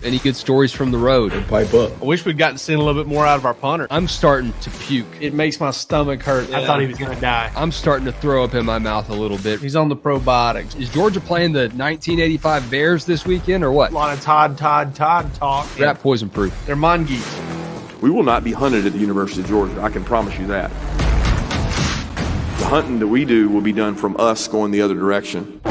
Any good stories from the road? Pipe up. I wish we'd gotten seen a little bit more out of our punter. I'm starting to puke. It makes my stomach hurt. Yeah. I thought he was going to die. I'm starting to throw up in my mouth a little bit. He's on the probiotics. Is Georgia playing the 1985 Bears this weekend or what? A lot of Todd talk. Rat poison proof. They're mongoose. We will not be hunted at the University of Georgia. I can promise you that. The hunting that we do will be done from us going the other direction.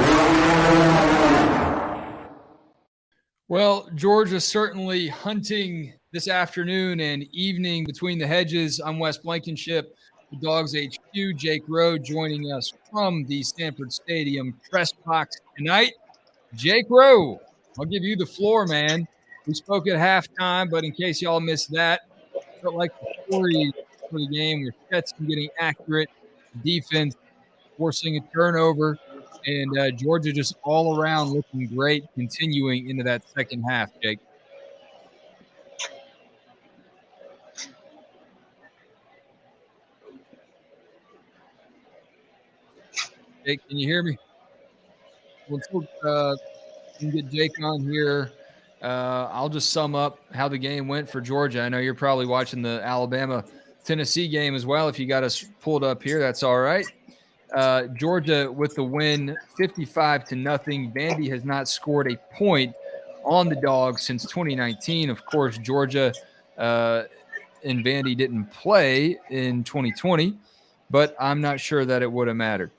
Well, Georgia certainly hunting this afternoon and evening between the hedges. I'm Wes Blankenship, the DawgsHQ. Jake Rowe joining us from the Stanford Stadium press box tonight. Jake Rowe, I'll give you the floor, man. We spoke at halftime, but in case y'all missed that, felt like the story for the game where Stetson getting accurate, defense forcing a turnover, and Georgia just all around looking great, continuing into that second half, Jake. Jake, can you hear me? Let's get Jake on here. I'll just sum up how the game went for Georgia. I know you're probably watching the Alabama-Tennessee game as well. If you got us pulled up here, that's all right. Georgia with the win, 55-0. Vandy has not scored a point on the Dogs since 2019. Of course, Georgia and Vandy didn't play in 2020, but I'm not sure that it would have mattered.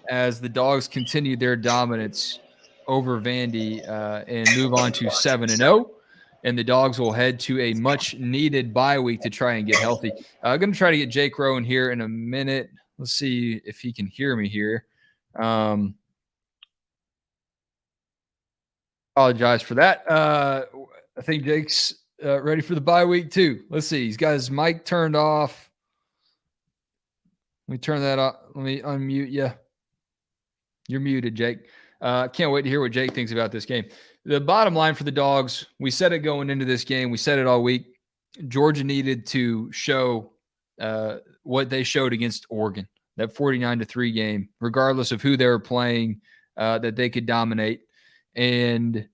As the Dogs continue their dominance over Vandy and move on to 7-0. And the Dogs will head to a much-needed bye week to try and get healthy. I'm going to try to get Jake Rowe in here in a minute. Let's see if he can hear me here. Apologize for that. I think Jake's ready for the bye week too. Let's see. He's got his mic turned off. Let me turn that off. Let me unmute you. You're muted, Jake. Can't wait to hear what Jake thinks about this game. The bottom line for the Dogs, we said it going into this game. We said it all week. Georgia needed to show what they showed against Oregon, that 49-3 game, regardless of who they were playing, that they could dominate. And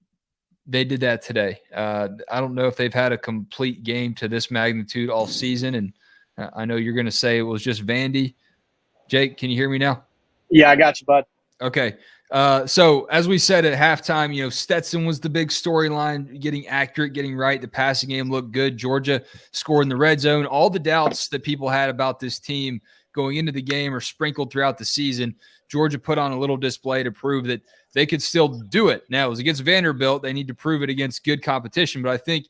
they did that today. I don't know if they've had a complete game to this magnitude all season. And I know you're going to say it was just Vandy. Jake, can you hear me now? Yeah, I got you, bud. Okay. So as we said at halftime, Stetson was the big storyline, getting accurate, getting right. The passing game looked good. Georgia scored in the red zone. All the doubts that people had about this team going into the game are sprinkled throughout the season. Georgia put on a little display to prove that they could still do it. Now, it was against Vanderbilt. They need to prove it against good competition. But I think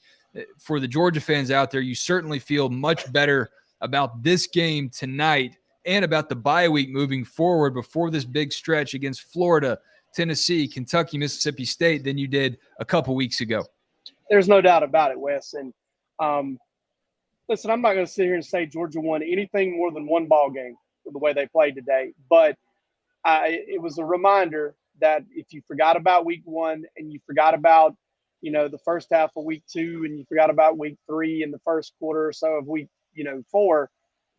for the Georgia fans out there, you certainly feel much better about this game tonight and about the bye week moving forward before this big stretch against Florida, Tennessee, Kentucky, Mississippi State than you did a couple weeks ago. There's no doubt about it, Wes. And listen, I'm not going to sit here and say Georgia won anything more than one ball game with the way they played today. But it was a reminder that if you forgot about week one and you forgot about, the first half of week two and you forgot about week three and the first quarter or so of week, 4,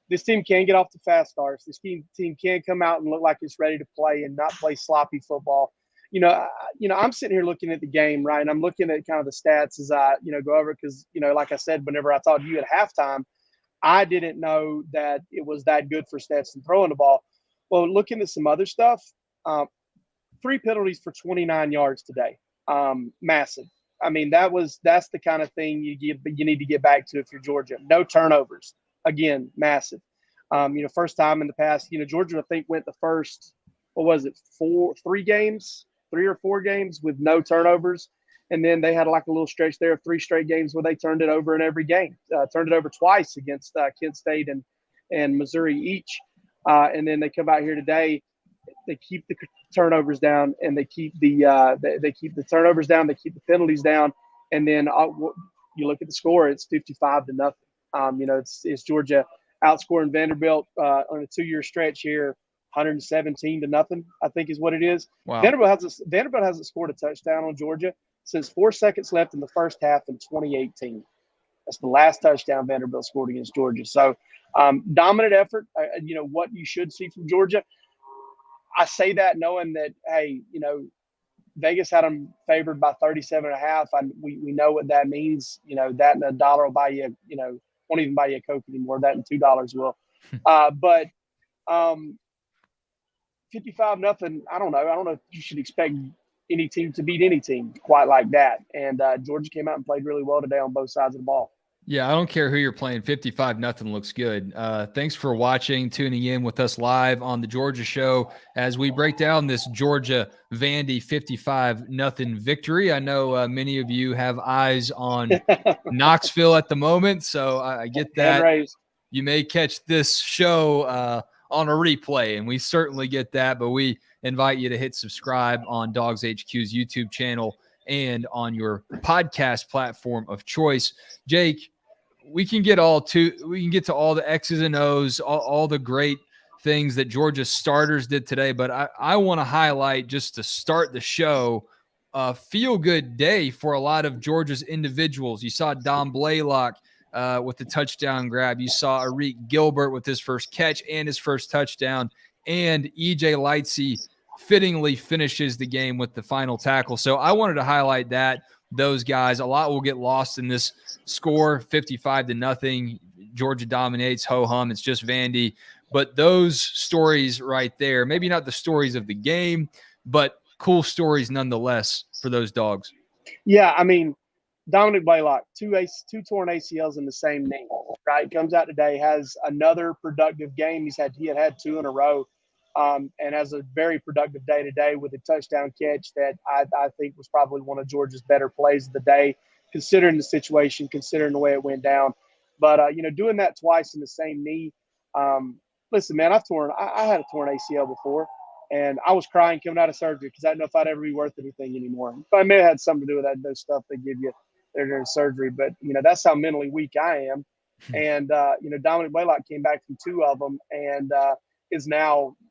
this team can get off to fast starts. This team can come out and look like it's ready to play and not play sloppy football. I'm sitting here looking at the game, right? And I'm looking at kind of the stats as I, go over because, like I said, whenever I talked to you at halftime, I didn't know that it was that good for Stetson throwing the ball. Well, looking at some other stuff, 3 penalties for 29 yards today. Massive. I mean, that's the kind of thing you need to get back to if you're Georgia. No turnovers. Again, massive. First time in the past, Georgia, I think, went the first, 3 or 4 games with no turnovers. And then they had like a little stretch there of 3 straight games where they turned it over in every game. Turned it over twice against Kent State and Missouri each. And then they come out here today. They keep the turnovers down and they keep the turnovers down. They keep the penalties down. And then you look at the score, it's 55-0. It's Georgia outscoring Vanderbilt on a 2-year stretch here, 117-0, I think is what it is. Wow. Vanderbilt hasn't scored a touchdown on Georgia since 4 seconds left in the first half in 2018. That's the last touchdown Vanderbilt scored against Georgia. So dominant effort, what you should see from Georgia. I say that knowing that, hey, Vegas had them favored by 37.5. We know what that means. That and $1 will buy you, won't even buy you a Coke anymore. That and $2 will. But 55-0, I don't know. I don't know if you should expect any team to beat any team quite like that. And Georgia came out and played really well today on both sides of the ball. Yeah, I don't care who you're playing. 55-0 looks good. Thanks for watching, tuning in with us live on the Georgia Show as we break down this Georgia Vandy 55-0 victory. I know many of you have eyes on Knoxville at the moment, so I get that. You may catch this show on a replay, and we certainly get that, but we invite you to hit subscribe on DawgsHQ's YouTube channel and on your podcast platform of choice. Jake, we can get to all the X's and O's, all the great things that Georgia's starters did today, but I want to highlight, just to start the show, a feel-good day for a lot of Georgia's individuals. You saw Dom Blaylock with the touchdown grab. You saw Arik Gilbert with his first catch and his first touchdown, and E.J. Lightsey fittingly finishes the game with the final tackle. So I wanted to highlight those guys. A lot will get lost in this score, 55-0. Georgia dominates, ho-hum. It's just Vandy. But those stories right there, maybe not the stories of the game, but cool stories nonetheless for those dogs. Yeah, I mean, Dominic Blaylock, two torn ACLs in the same knee, right? Comes out today, has another productive game. He had two in a row. And has a very productive day today with a touchdown catch that I think was probably one of Georgia's better plays of the day, considering the situation, considering the way it went down. But, doing that twice in the same knee, listen, man, I had a torn ACL before, and I was crying coming out of surgery because I didn't know if I'd ever be worth anything anymore. But I may have had something to do with those stuff they give you during surgery. But, that's how mentally weak I am. And, Dominic Blaylock came back from two of them and is now –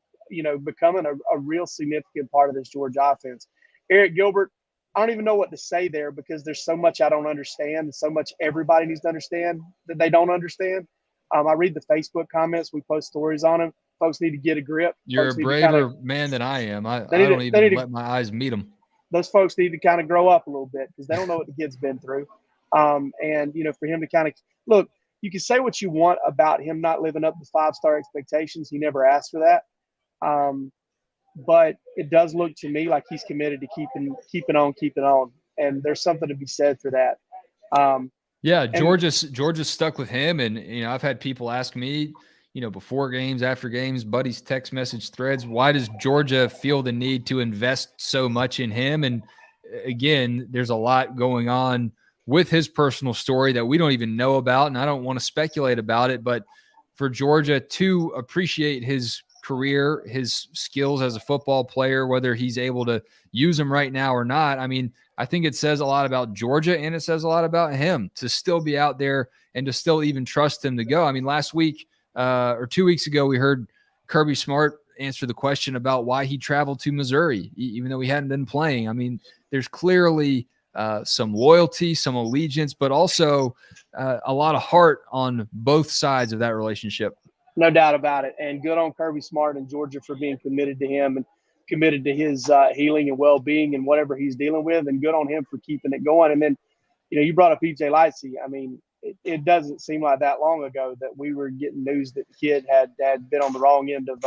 becoming a real significant part of this Georgia offense. Arik Gilbert, I don't even know what to say there because there's so much I don't understand and so much everybody needs to understand that they don't understand. I read the Facebook comments. We post stories on them. Folks need to get a grip. You're a braver man than I am. I don't even let my eyes meet them. Those folks need to kind of grow up a little bit because they don't know what the kid's been through. And, for him to kind of – look, you can say what you want about him not living up to five-star expectations. He never asked for that. But it does look to me like he's committed to keeping on. And there's something to be said for that. Georgia's stuck with him. And, I've had people ask me, before games, after games, buddies, text message threads, why does Georgia feel the need to invest so much in him? And again, there's a lot going on with his personal story that we don't even know about. And I don't want to speculate about it, but for Georgia to appreciate his career, his skills as a football player, whether he's able to use them right now or not. I mean, I think it says a lot about Georgia and it says a lot about him to still be out there and to still even trust him to go. I mean, last week or 2 weeks ago, we heard Kirby Smart answer the question about why he traveled to Missouri, even though he hadn't been playing. I mean, there's clearly some loyalty, some allegiance, but also a lot of heart on both sides of that relationship. No doubt about it. And good on Kirby Smart and Georgia for being committed to him and committed to his healing and well-being and whatever he's dealing with. And good on him for keeping it going. And then, you brought up E.J. Lightsey. I mean, it doesn't seem like that long ago that we were getting news that the kid had been on the wrong end of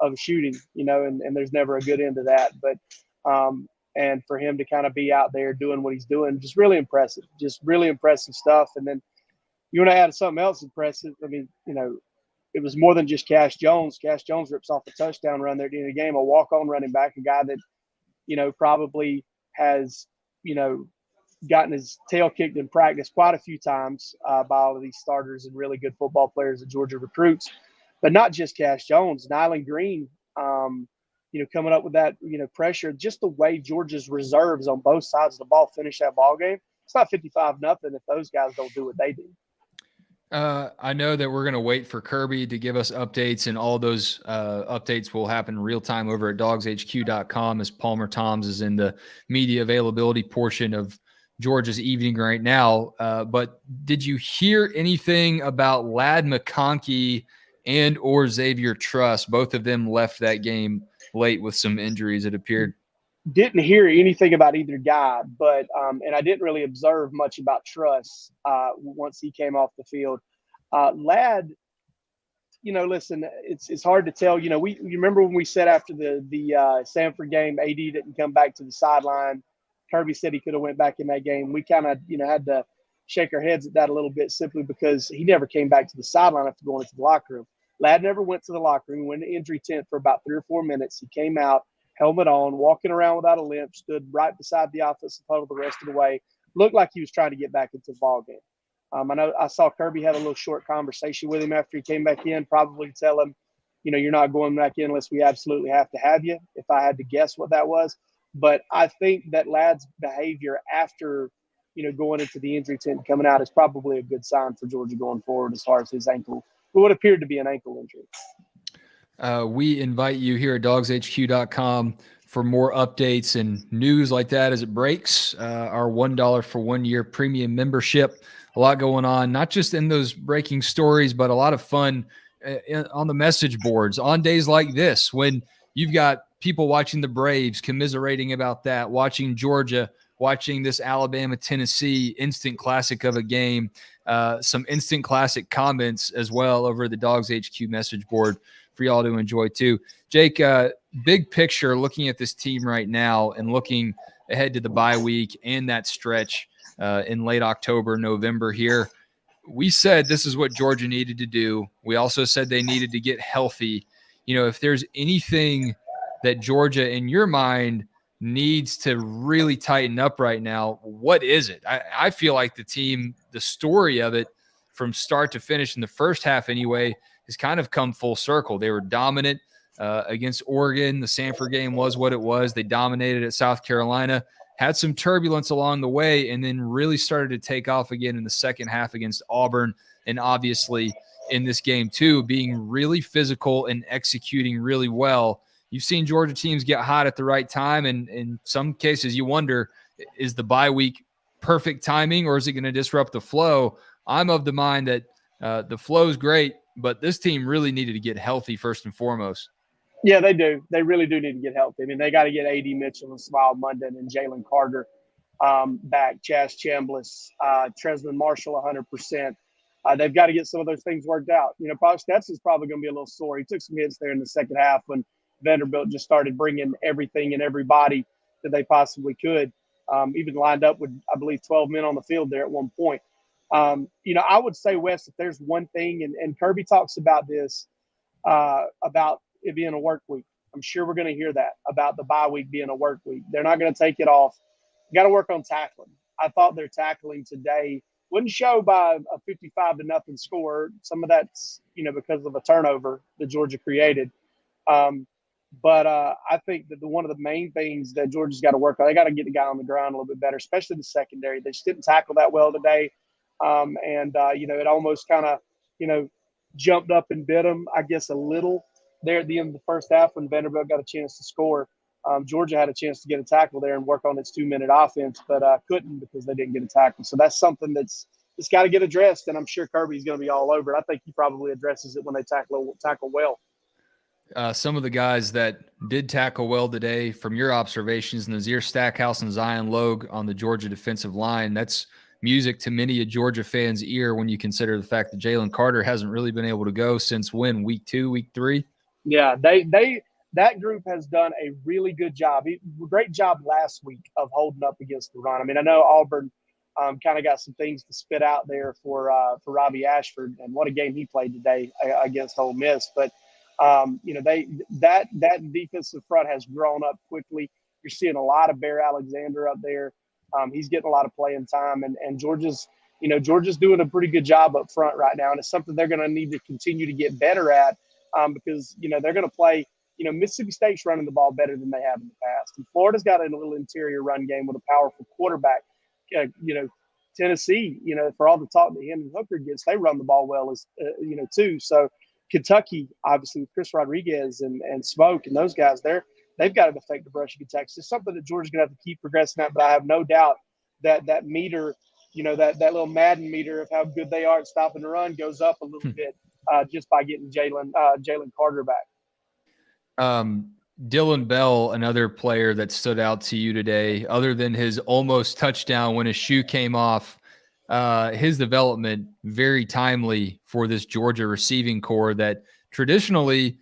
a shooting, and there's never a good end to that. But and for him to kind of be out there doing what he's doing, just really impressive stuff. And then you want to add something else impressive. I mean, it was more than just Cash Jones. Cash Jones rips off a touchdown run there at the end of the game, a walk-on running back, a guy that, probably has, gotten his tail kicked in practice quite a few times by all of these starters and really good football players that Georgia recruits. But not just Cash Jones, Nyland Green, coming up with that, pressure, just the way Georgia's reserves on both sides of the ball finish that ball game. It's not 55-0 if those guys don't do what they do. I know that we're going to wait for Kirby to give us updates, and all those updates will happen real time over at DawgsHQ.com as Palmer Toms is in the media availability portion of Georgia's evening right now. But did you hear anything about Ladd McConkey and or Xavier Truss? Both of them left that game late with some injuries, it appeared. Didn't hear anything about either guy, but and I didn't really observe much about Truss once he came off the field. Ladd, listen, it's hard to tell. You remember when we said after the Sanford game, AD didn't come back to the sideline. Kirby said he could have went back in that game. We kind of had to shake our heads at that a little bit simply because he never came back to the sideline after going into the locker room. Ladd never went to the locker room. He went to injury tent for about 3 or 4 minutes. He came out, helmet on, walking around without a limp, stood right beside the offensive huddle the rest of the way. Looked like he was trying to get back into the ball game. I know I saw Kirby have a little short conversation with him after he came back in, probably tell him, you're not going back in unless we absolutely have to have you, if I had to guess what that was. But I think that Ladd's behavior after, going into the injury tent and coming out is probably a good sign for Georgia going forward as far as his ankle, what appeared to be an ankle injury. We invite you here at DawgsHQ.com for more updates and news like that as it breaks. Our $1 for 1 year premium membership. A lot going on, not just in those breaking stories, but a lot of fun on the message boards on days like this when you've got people watching the Braves, commiserating about that, watching Georgia, watching this Alabama-Tennessee instant classic of a game, some instant classic comments as well over the DawgsHQ message board for y'all to enjoy too. Jake, big picture, looking at this team right now and looking ahead to the bye week and that stretch in late October, November here. We said this is what Georgia needed to do. We also said they needed to get healthy. If there's anything that Georgia, in your mind, needs to really tighten up right now, what is it? I feel like the team, the story of it from start to finish in the first half anyway, has kind of come full circle. They were dominant against Oregon. The Sanford game was what it was. They dominated at South Carolina, had some turbulence along the way, and then really started to take off again in the second half against Auburn. And obviously in this game too, being really physical and executing really well. You've seen Georgia teams get hot at the right time. And in some cases you wonder, is the bye week perfect timing or is it going to disrupt the flow? I'm of the mind that the flow is great, but this team really needed to get healthy first and foremost. Yeah, they do. They really do need to get healthy. I mean, they got to get A.D. Mitchell and Smile Munden and Jalen Carter back, Chaz Chambliss, Tresman Marshall 100%. They've got to get some of those things worked out. Probably Stetson's probably going to be a little sore. He took some hits there in the second half when Vanderbilt just started bringing everything and everybody that they possibly could. Even lined up with, I believe, 12 men on the field there at one point. I would say, Wes, if there's one thing, and Kirby talks about this, about it being a work week. I'm sure we're going to hear that about the bye week being a work week. They're not going to take it off. Got to work on tackling. I thought their tackling today wouldn't show by a 55-0 score. Some of that's, because of a turnover that Georgia created. But I think that one of the main things that Georgia's got to work on, they got to get the guy on the ground a little bit better, especially the secondary. They just didn't tackle that well today. It almost kind of, jumped up and bit them, I guess, a little there at the end of the first half when Vanderbilt got a chance to score. Georgia had a chance to get a tackle there and work on its 2-minute offense, but couldn't because they didn't get a tackle. So that's something it's got to get addressed, and I'm sure Kirby's going to be all over it. I think he probably addresses it when they tackle well. Some of the guys that did tackle well today, from your observations, Nazir Stackhouse and Zion Logue on the Georgia defensive line, that's music to many a Georgia fan's ear when you consider the fact that Jalen Carter hasn't really been able to go since when, week 2, week 3? Yeah, that group has done a really good job. Great job last week of holding up against the run. I mean, I know Auburn kind of got some things to spit out there for Robbie Ashford, and what a game he played today against Ole Miss. But that defensive front has grown up quickly. You're seeing a lot of Bear Alexander up there. He's getting a lot of playing time, and Georgia's doing a pretty good job up front right now, and it's something they're going to need to continue to get better at because they're going to play. Mississippi State's running the ball better than they have in the past, and Florida's got a little interior run game with a powerful quarterback. Tennessee, for all the talk that Hendon Hooker gets, they run the ball well as too. So Kentucky, obviously, with Chris Rodriguez and Smoke and those guys there. They've got an effective rushing attack. It's something that Georgia's going to have to keep progressing at, but I have no doubt that meter, that little Madden meter of how good they are at stopping the run goes up a little bit just by getting Jalen Carter back. Dylan Bell, another player that stood out to you today, other than his almost touchdown when his shoe came off, his development very timely for this Georgia receiving core that traditionally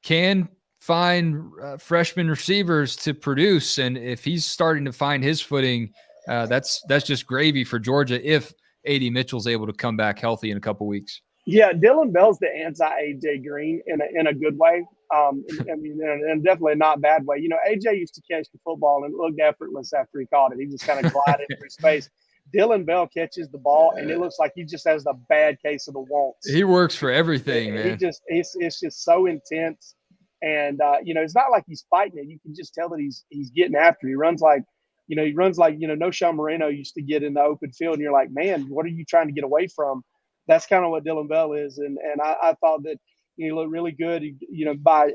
can find freshman receivers to produce. And if he's starting to find his footing, that's just gravy for Georgia if A.D. Mitchell's able to come back healthy in a couple weeks. Yeah, Dylan Bell's the anti-AJ Green in a good way. I mean, in definitely not a bad way. You know, AJ used to catch the football and it looked effortless after he caught it. He just kind of glided through space. Dylan Bell catches the ball and it looks like he just has a bad case of the wants. He works for everything, man. It's just so intense. And you know, it's not like he's fighting it. You can just tell that he's getting after it. He runs like No Sean Moreno used to get in the open field, and you're like, man, what are you trying to get away from? That's kind of what Dylan Bell is, and I thought that he looked really good. By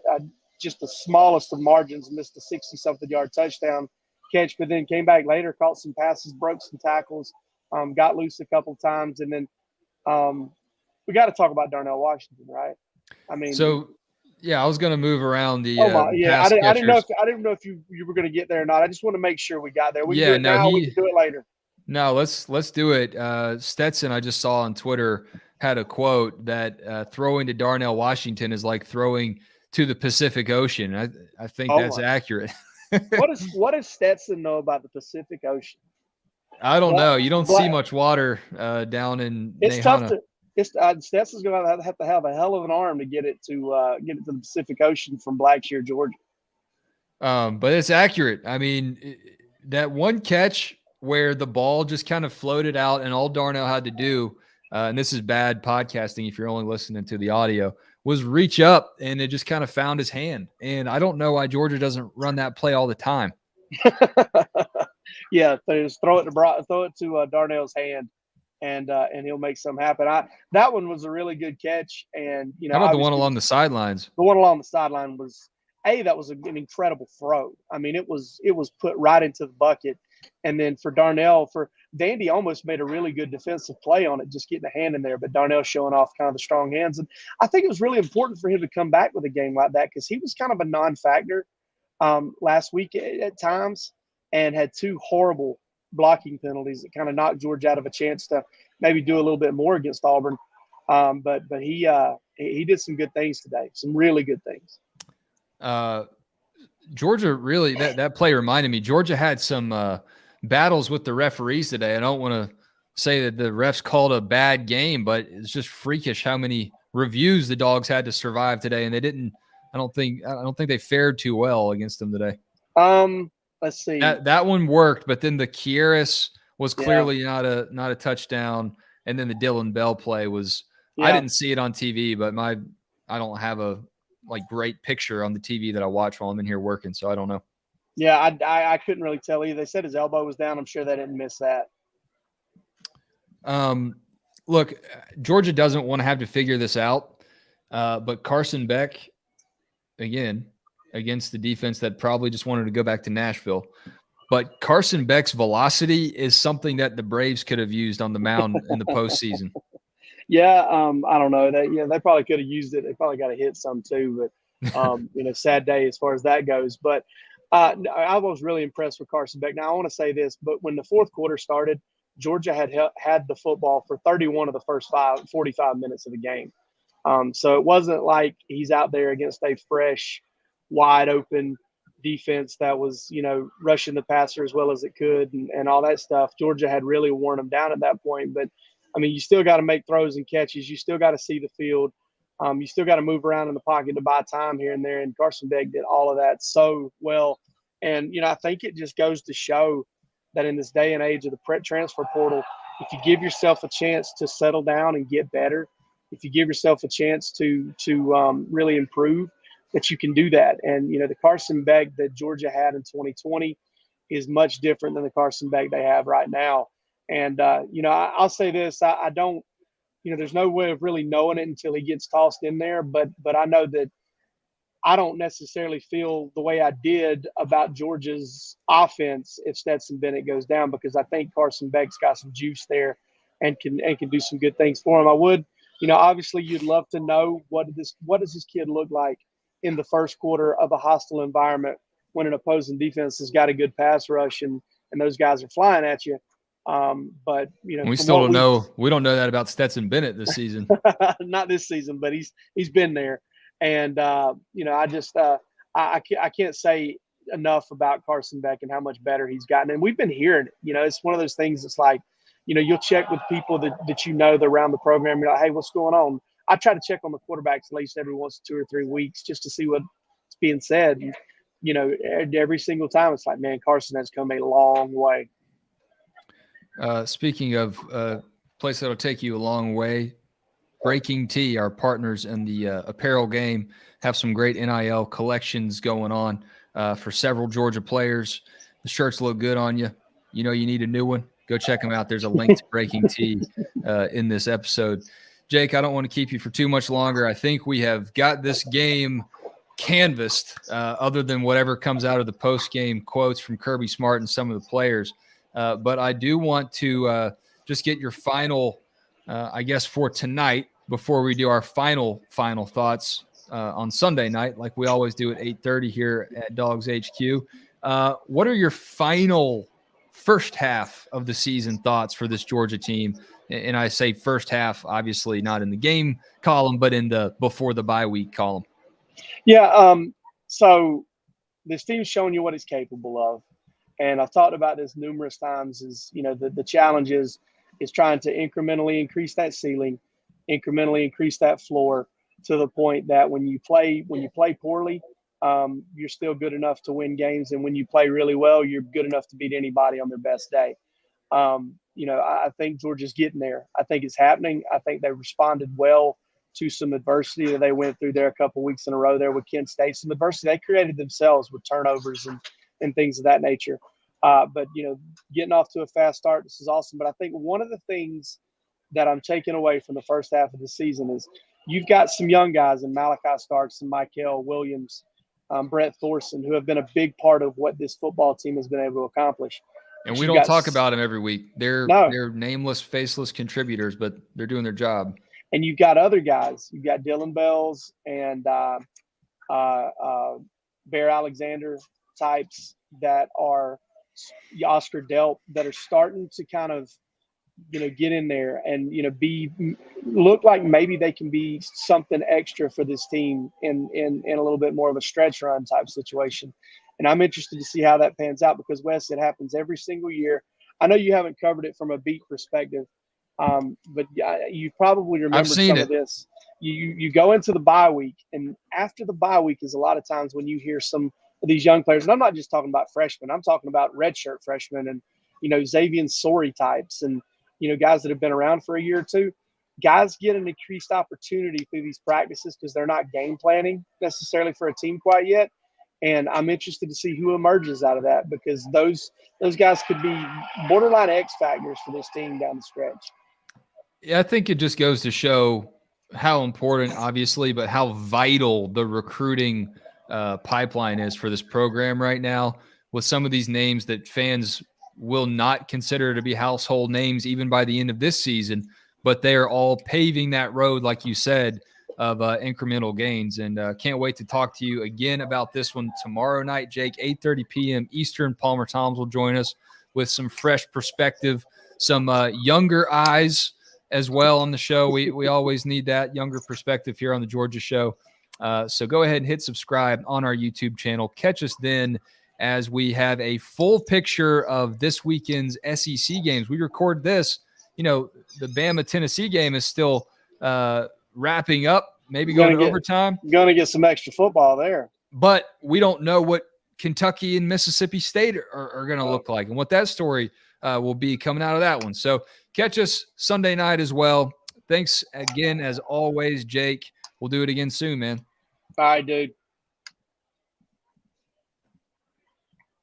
just the smallest of margins, missed a 60-something yard touchdown catch, but then came back later, caught some passes, broke some tackles, got loose a couple times, and then we got to talk about Darnell Washington, right? I mean, so. Yeah, I was going to move around the. I didn't know if you were going to get there or not. I just want to make sure we got there. We can do it now. We can do it later. No, let's do it. Stetson, I just saw on Twitter, had a quote that throwing to Darnell Washington is like throwing to the Pacific Ocean. I think that's accurate. What does Stetson know about the Pacific Ocean? I don't know. You don't see much water down in. It's Nahana. tough to. Stetson's going to have a hell of an arm to get it to the Pacific Ocean from Blackshear, Georgia. But it's accurate. I mean, that one catch where the ball just kind of floated out and all Darnell had to do, and this is bad podcasting if you're only listening to the audio, was reach up and it just kind of found his hand. And I don't know why Georgia doesn't run that play all the time. Yeah, they just throw it to Darnell's hand. And he'll make something happen. That one was a really good catch. And how about the one along the sidelines? The one along the sideline was that was an incredible throw. I mean, it was put right into the bucket. And then for Darnell, Vandy almost made a really good defensive play on it, just getting a hand in there. But Darnell showing off kind of the strong hands. And I think it was really important for him to come back with a game like that because he was kind of a non-factor last week at times and had two horrible blocking penalties that kind of knocked Georgia out of a chance to maybe do a little bit more against Auburn. But he did some good things today, some really good things. Georgia really, that play reminded me, Georgia had some battles with the referees today. I don't want to say that the refs called a bad game, but it's just freakish how many reviews the Dogs had to survive today. And they didn't, I don't think they fared too well against them today. Let's see. That one worked, but then the Kieris was clearly not a touchdown, and then the Dylan Bell play was. I didn't see it on TV, but I don't have a great picture on the TV that I watch while I'm in here working, so I don't know. Yeah, I couldn't really tell you. They said his elbow was down. I'm sure they didn't miss that. Look, Georgia doesn't want to have to figure this out, but Carson Beck, again, against the defense that probably just wanted to go back to Nashville. But Carson Beck's velocity is something that the Braves could have used on the mound in the postseason. Yeah, I don't know. They probably could have used it. They probably got to hit some too, but sad day as far as that goes. But I was really impressed with Carson Beck. Now I want to say this, but when the fourth quarter started, Georgia had the football for 31 of the first 45 minutes of the game. So it wasn't like he's out there against a fresh, wide open defense that was, rushing the passer as well as it could and all that stuff. Georgia had really worn them down at that point. But, I mean, you still got to make throws and catches. You still got to see the field. You still got to move around in the pocket to buy time here and there. And Carson Beck did all of that so well. And, I think it just goes to show that in this day and age of the transfer portal, if you give yourself a chance to settle down and get better, if you give yourself a chance to really improve, that you can do that. And, the Carson Beck that Georgia had in 2020 is much different than the Carson Beck they have right now. And, I'll say this, I don't, there's no way of really knowing it until he gets tossed in there. But I know that I don't necessarily feel the way I did about Georgia's offense if Stetson Bennett goes down, because I think Carson Beck's got some juice there and can do some good things for him. I would, obviously you'd love to know what does this kid look like in the first quarter of a hostile environment when an opposing defense has got a good pass rush and those guys are flying at you. But we still don't know. We don't know that about Stetson Bennett this season. Not this season, but he's been there. And I can't say enough about Carson Beck and how much better he's gotten. And we've been hearing, it's one of those things that's like, you'll check with people that that around the program. You're like, hey, what's going on? I try to check on the quarterbacks at least every once 2 or 3 weeks just to see what's being said. And, every single time it's like, man, Carson has come a long way. Speaking of place that'll take you a long way, Breaking Tea, our partners in the apparel game, have some great NIL collections going on for several Georgia players. The shirts look good on you. You need a new one. Go check them out. There's a link to Breaking Tea in this episode. Jake, I don't want to keep you for too much longer. I think we have got this game canvassed, other than whatever comes out of the post-game quotes from Kirby Smart and some of the players. But I do want to just get your final, I guess, for tonight before we do our final thoughts on Sunday night, like we always do at 8:30 here at DawgsHQ. What are your final first half of the season thoughts for this Georgia team? And I say first half, obviously not in the game column, but in the before the bye week column. Yeah. So this team's showing you what it's capable of. And I've talked about this numerous times is, the challenge is trying to incrementally increase that ceiling, incrementally increase that floor to the point that when you play poorly, you're still good enough to win games. And when you play really well, you're good enough to beat anybody on their best day. I think Georgia's getting there. I think it's happening. I think they responded well to some adversity that they went through there a couple weeks in a row there with Kent State. Some adversity they created themselves with turnovers and things of that nature. But getting off to a fast start, this is awesome. But I think one of the things that I'm taking away from the first half of the season is you've got some young guys in Malachi Starks and Michael Williams, Brett Thorson, who have been a big part of what this football team has been able to accomplish. And we don't talk about them every week. They're nameless, faceless contributors, but they're doing their job. And you've got other guys. You've got Dylan Bells and Bear Alexander types that are Oscar Delp that are starting to kind of, get in there and, look like maybe they can be something extra for this team in a little bit more of a stretch run type situation. And I'm interested to see how that pans out because, Wes, it happens every single year. I know you haven't covered it from a beat perspective, but you probably remember some of this. You go into the bye week, and after the bye week is a lot of times when you hear some of these young players, and I'm not just talking about freshmen. I'm talking about redshirt freshmen and, Xavier Sori types and, guys that have been around for a year or two. Guys get an increased opportunity through these practices because they're not game planning necessarily for a team quite yet. And I'm interested to see who emerges out of that because those guys could be borderline X factors for this team down the stretch. Yeah, I think it just goes to show how important, obviously, but how vital the recruiting pipeline is for this program right now with some of these names that fans will not consider to be household names even by the end of this season, but they are all paving that road, like you said, of incremental gains. And can't wait to talk to you again about this one tomorrow night, Jake, 8:30 p.m. Eastern. Palmer Toms will join us with some fresh perspective, some younger eyes as well on the show. We always need that younger perspective here on the Georgia Show. So go ahead and hit subscribe on our YouTube channel. Catch us then as we have a full picture of this weekend's SEC games. We record this, the Bama-Tennessee game is still wrapping up, maybe going to overtime. Going to get some extra football there. But we don't know what Kentucky and Mississippi State are going to look like and what that story will be coming out of that one. So catch us Sunday night as well. Thanks again, as always, Jake. We'll do it again soon, man. All right, dude.